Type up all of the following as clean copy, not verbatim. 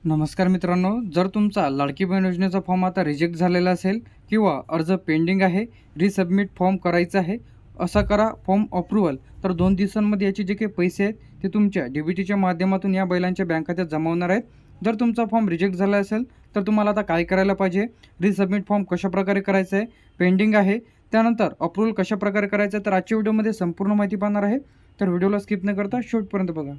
नमस्कार मित्रांनो, जर तुमचा लाडकी बहीण योजनेचा फॉर्म आता रिजेक्ट झालेला असेल किंवा अर्ज पेंडिंग आहे, रिसबमिट फॉर्म करायचा आहे, असा करा फॉर्म अप्रूव्हल, तर 2 दिवसांमध्ये याचे जे काही पैसे आहेत ते तुमच्या डीबीटीच्या माध्यमातून या बैलांच्या बँक खात्यात जमा होणार आहेत. जर तुमचा फॉर्म रिजेक्ट झाला असेल तर तुम्हाला आता काय करायला पाहिजे, रिसबमिट फॉर्म कशाप्रकारे करायचं आहे, पेंडिंग आहे, त्यानंतर अप्रूव्हल कशाप्रकारे करायचं आहे, तर आजच्या व्हिडिओमध्ये संपूर्ण माहिती पाहणार आहे. तर व्हिडिओला स्किप न करता शेवटपर्यंत बघा.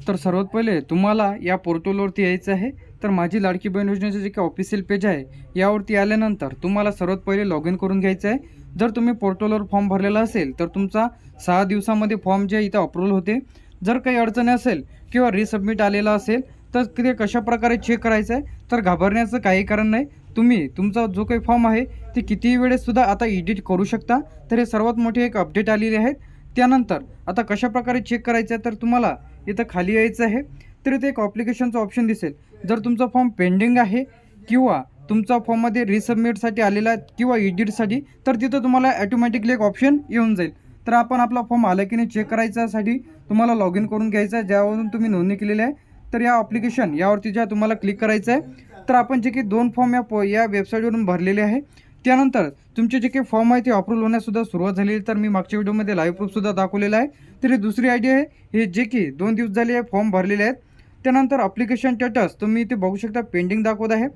तर सर्वात पहिले तुम्हाला या पोर्टलवरती यायचं आहे. तर माझी लाडकी बहीण योजनेचे जे काही ऑफिशियल पेज आहे यावरती आल्यानंतर तुम्हाला सर्वात पहिले लॉग इन करून घ्यायचं आहे. जर तुम्ही पोर्टलवर फॉर्म भरलेला असेल तर तुमचा 6 दिवसामध्ये फॉर्म जे इथं अप्रूव्हल होते. जर काही अडचण असेल किंवा रिसबमिट आलेला असेल तर ते कशाप्रकारे चेक करायचं आहे, तर घाबरण्याचं काही कारण नाही. तुम्ही तुमचा जो काही फॉर्म आहे ते कितीही वेळेससुद्धा आता एडिट करू शकता. तर हे सर्वात मोठी एक अपडेट आलेली आहे. त्यानंतर आता कशाप्रकारे चेक करायचं आहे, तर तुम्हाला इथं खाली यायचं आहे. तर इथे एक ॲप्लिकेशनचं ऑप्शन दिसेल. जर तुमचा फॉर्म पेंडिंग आहे किंवा तुमचा फॉर्ममध्ये रिसबमिटसाठी आलेला आहे किंवा एडिटसाठी, तर तिथं तुम्हाला ॲटोमॅटिकली एक ऑप्शन येऊन जाईल. तर आपण आपला फॉर्म आला की नाही चेक करायच्यासाठी तुम्हाला लॉग इन करून घ्यायचं आहे, ज्यावरून तुम्ही नोंदणी केलेली आहे. तर या ॲप्लिकेशन यावरती ज्या तुम्हाला क्लिक करायचं आहे. तर आपण जे काही 2 फॉर्म या वेबसाईटवरून भरलेले आहे, त्यानंतर तुमचे जे काही फॉर्म आहे ते अप्रूव्हल होण्यासुद्धा सुरुवात झालेली. तर मी मागच्या व्हिडिओमध्ये लाईव्ह प्रूफसुद्धा दाखवलेला आहे. तर ही दुसरी आयडी आहे, हे जे की 2 दिवस झाले फॉर्म भरलेले आहेत. त्यानंतर ॲप्लिकेशन स्टेटस तुम्ही इथे बघू शकता, पेंडिंग दाखवत आहे.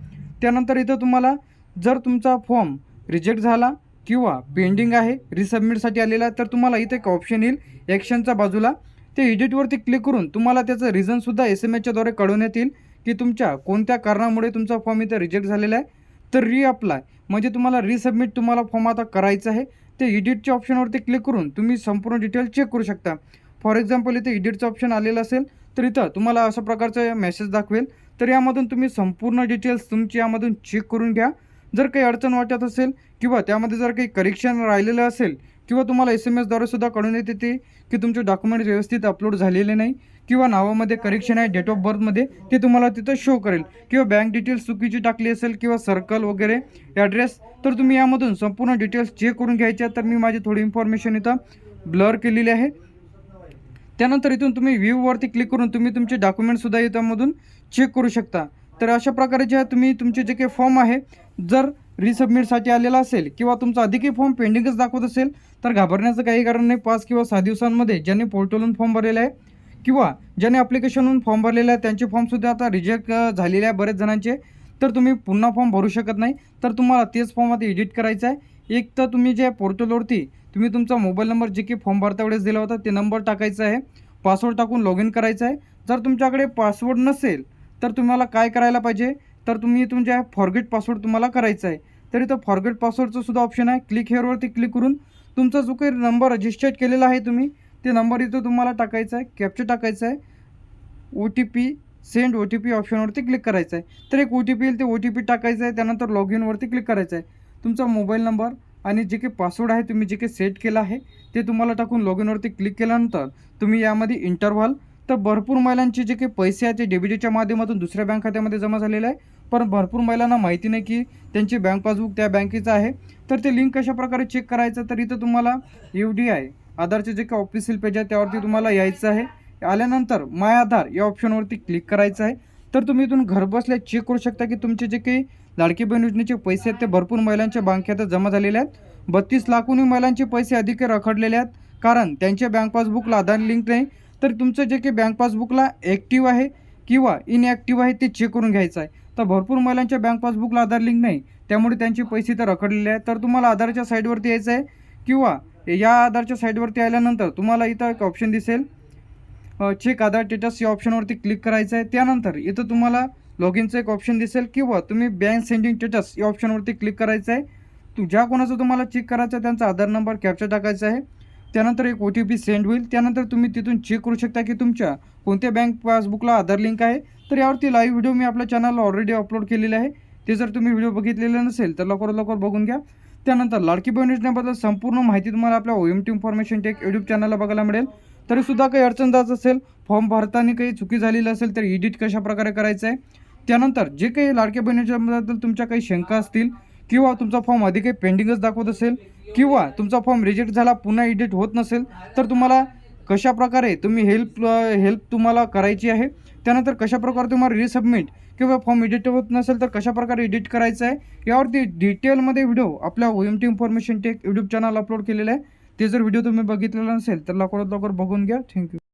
त्यानंतर इथं तुम्हाला जर तुमचा फॉर्म रिजेक्ट झाला किंवा पेंडिंग आहे, रिसबमिटसाठी आलेला आहे, तर तुम्हाला इथे एक ऑप्शन येईल ॲक्शनच्या बाजूला. ते एडिटवरती क्लिक करून तुम्हाला त्याचं रिझनसुद्धा SMS-च्याद्वारे कळवण्यात येईल की तुमच्या कोणत्या कारणामुळे तुमचा फॉर्म इथं रिजेक्ट झालेला आहे. तर रिअप्लाय म्हणजे तुम्हाला रिसबमिट तुम्हाला फॉर्म आता करायचं आहे. ते एडिटच्या ऑप्शनवरती क्लिक करून तुम्ही संपूर्ण डिटेल चेक करू शकता. फॉर एक्झाम्पल इथे एडिटचं ऑप्शन आलेलं असेल तर इथं तुम्हाला अशा प्रकारचा मेसेज दाखवेल. तर यामधून तुम्ही संपूर्ण डिटेल्स तुमची यामधून चेक करून घ्या. जर काही अडचण वाटत असेल किंवा त्यामध्ये जर काही करेक्शन राहिलेलं असेल किंवा तुम्हाला SMS-द्वारे सुद्धा कळून येते ते की तुमचे डॉक्युमेंट व्यवस्थित अपलोड झालेले नाही किंवा नावामध्ये करेक्शन आहे, डेट ऑफ बर्थमध्ये, ते तुम्हाला तिथं शो करेल किंवा बँक डिटेल्स चुकीची टाकली असेल किंवा सर्कल वगैरे ॲड्रेस, तर तुम्ही यामधून संपूर्ण डिटेल्स चेक करून घ्यायच्या. तर मी माझी थोडी इन्फॉर्मेशन इथं ब्लर केलेली आहे. त्यानंतर इथून तुम्ही व्ह्यूवरती क्लिक करून तुम्ही तुमचे डॉक्युमेंटसुद्धा यामधून चेक करू शकता. तर अशा प्रकारे जे तुम्ही तुमचे जे काही फॉर्म आहे, जर रिसबमिटसाठी आलेला असेल किंवा तुमचा अधिकही फॉर्म पेंडिंगच दाखवत असेल तर घाबरण्याचं काही कारण नाही. 5 किंवा 6 दिवसांमध्ये ज्यांनी पोर्टलवरून फॉर्म भरलेला आहे किंवा ज्याने ॲप्लिकेशनवरून फॉर्म भरलेला आहे त्यांचे फॉर्मसुद्धा आता रिजेक्ट झालेले आहे बरेच जणांचे. तर तुम्ही पुन्हा फॉर्म भरू शकत नाही. तर तुम्हाला तेच फॉर्म आता एडिट करायचा आहे. एक तर तुम्ही जे पोर्टलवरती तुम्ही तुमचा मोबाईल नंबर जे की फॉर्म भरता वेळेस दिला होता ते नंबर टाकायचा आहे, पासवर्ड टाकून लॉग इन करायचं आहे. जर तुमच्याकडे पासवर्ड नसेल तर तुम्हाला काय करायला पाहिजे, तर तुम्ही तुमच्या फॉरगेट पासवर्ड तुम्हाला करायचा आहे. तर इथं फॉरगेट पासवर्डचं सुद्धा ऑप्शन आहे. क्लिक हेअरवरती क्लिक करून तुमचा जो काही नंबर रजिस्टर्ड केलेला आहे तुम्ही ते नंबर इथं तुम्हाला टाकायचा आहे, कॅप्चर टाकायचा आहे, OTP सेंड OTP ऑप्शनवरती क्लिक करायचं आहे. तर एक OTP येईल, ते OTP टाकायचं आहे. त्यानंतर लॉग इनवरती क्लिक करायचं आहे. तुमचा मोबाईल नंबर आणि जे काही पासवर्ड आहे तुम्ही जे काही सेट केला आहे ते तुम्हाला टाकून लॉग इनवरती क्लिक केल्यानंतर तुम्ही यामध्ये इंटरव्हाल, तर भरपूर महिलांचे जे काही पैसे आहेत ते डेबिटच्या माध्यमातून दुसऱ्या बँक खात्यामध्ये जमा झालेले आहे. पण भरपूर महिलांना माहिती नाही की त्यांची बँक पासबुक त्या बँकेचं आहे. तर ते लिंक कशाप्रकारे चेक करायचं, तर इथं तुम्हाला UDI आधारचे जे काही ऑफिशियल पेज आहे त्यावरती तुम्हाला यायचं आहे. आल्यानंतर माय आधार या ऑप्शनवरती क्लिक करायचं आहे. तर तुम्ही इथून घरबसल्या चेक करू शकता की तुमचे जे काही लाडकी बहीण योजनेचे पैसे आहेत ते भरपूर महिलांच्या बँक खात्यात जमा झालेले आहेत. 32 लाखांहून महिलांचे पैसे अधिक रखडलेले आहेत, कारण त्यांच्या बँक पासबुकला आधार लिंक नाही. तर तुमचं जे काही बँक पासबुकला ॲक्टिव्ह आहे किंवा इनॲक्टिव्ह आहे ते चेक करून घ्यायचं आहे. तर भरपूर महिलांच्या बँक पासबुकला आधार लिंक नाही, त्यामुळे त्यांचे पैसे तर रखडलेले आहेत. तर तुम्हाला आधारच्या साईडवरती यायचं आहे किंवा या आधारच्या साईडवरती आल्यानंतर तुम्हाला इथं एक ऑप्शन दिसेल, चेक आधार स्टेटस या ऑप्शनवरती क्लिक करायचं आहे. त्यानंतर इथं तुम्हाला लॉग इनचं एक ऑप्शन दिसेल किंवा तुम्ही बँक सेंडिंग स्टेटस या ऑप्शनवरती क्लिक करायचं आहे. ज्या कोणाचं तुम्हाला चेक करायचं आहे त्यांचा आधार नंबर कॅप्चर टाकायचा आहे. त्यानंतर एक OTP सेंड होईल. त्यानंतर तुम्ही तिथून चेक करू शकता की तुमच्या कोणत्या बँक पासबुकला आधार लिंक आहे. तर यावरती लाईव्ह व्हिडिओ मी आपल्या चॅनलला ऑलरेडी अपलोड केलेले आहे. ते जर तुम्ही व्हिडिओ बघितलेले नसेल तर लवकर बघून घ्या. त्यानंतर लाडकी बहीण योजनेबद्दल संपूर्ण माहिती तुम्हाला आपल्या OMT इन्फॉर्मेशन टेक यूट्यूब चॅनलला बघायला मिळेल. तरीसुद्धा काही अडचण जात असेल, फॉर्म भरताना काही चुकी झालेली असेल तर एडिट कशाप्रकारे करायचं आहे. त्यानंतर जे काही लाडक्या बहिणीच्याबद्दल तुमच्या काही शंका असतील किंवा तुमचा फॉर्म आधी काही पेंडिंगच दाखवत असेल किंवा तुमचा फॉर्म रिजेक्ट झाला पुन्हा एडिट होत नसेल तर तुम्हाला कशाप्रकारे तुम्ही हेल्प तुम्हाला करायची आहे, त्यानंतर कशाप्रकारे तुम्हाला रिसबमिट किंवा फॉर्म एडिट होत नसेल तर कशाप्रकारे एडिट करायचं आहे, यावरती डिटेलमध्ये व्हिडिओ आपल्या OMT information take YouTube channel upload केलेलं आहे. ते जर व्हिडिओ तुम्ही बघितलेला नसेल तर लवकरात लवकर बघून घ्या. थँक्यू.